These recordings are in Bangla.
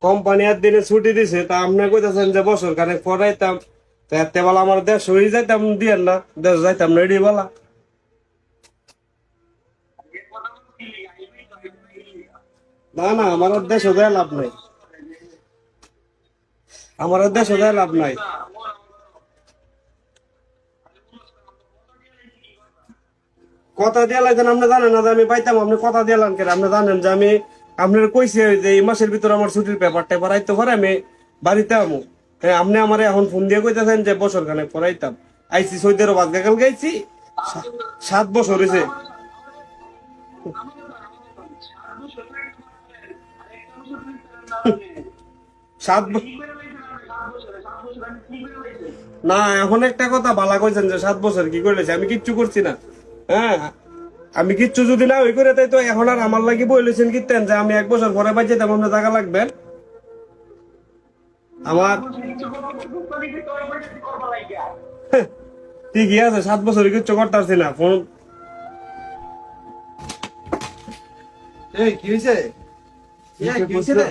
কোম্পানি আর দিনে ছুটি দিছে, তা আপনি কইতেছেন যে বছর খানেক পড়াইতাম, তো এতে বেলা আমার দেশ হয়ে যাইতাম, দিয়েন না, দেশ যাইতাম না, এডি বলা। না না, আমার আর দেশ দেয় লাভ নাই, আমার আর দেশ দেয় লাভ নাই। কথা দিয়ে লাইতেন, আপনি জানেন না যে আমি পাইতাম, আপনি কথা দিয়ে লান কেন? আপনি জানেন যে আমি আপনার কইছি যে এই মাসের ভিতরে আমার ছুটির পেপার টেপার আইতে পারে, আমি বাড়িতে আমু। হ্যাঁ, আপনি আমার এখন ফোন দিয়ে কইতেছেন যে বছর খানেক পড়াইতাম। আইসি সৌদিরও বাদ গাল গাইছি, 7 বছর হয়েছে। 7 না, এখন একটা কথা বালা কইছেন যে 7 বছর কি করলেছে, আমি কিচ্ছু করছি না। হ্যাঁ, আমি কিচ্ছু যদি না ওই করে তাই তো এখন আর আমার লাগি বলেছেন কিতেন যে আমি 1 বছর পরে বাজে তেমন টাকা লাগবে আমার। ঠিকই আছে, 7 বছর কিচ্ছু করতে পারছি না ফোন। এই কি হইছে? কি হইছে রে?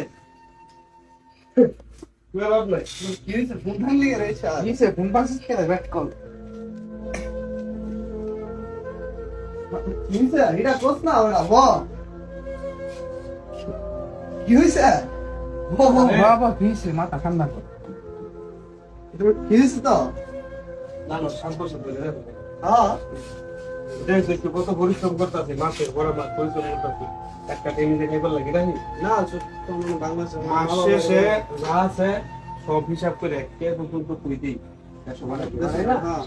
লাভ নাই। কি হইছে? ফোন ভাঙলি রে শালা। কি হইছে? ফোন পাচ্ছিস কেন? Bat call. কি হইছে? এটা কোস না ওরা ব। কি হইছে? বাবা কি হইছে? মাথা ঠান্ডা কর। এটা কি হইছে তো? না না, 7 বছর ধরে হ্যাঁ। দেখ একটু কত পরিশ্রম করতেছি, মাসের পরে মাস পরিশ্রম করতেছি একটা টেনে দেখে বললে কি রাখি না বাংলাদেশে মাস শেষে যা আছে সব হিসাব করে কে নতুন তো তুই দিই। হ্যাঁ।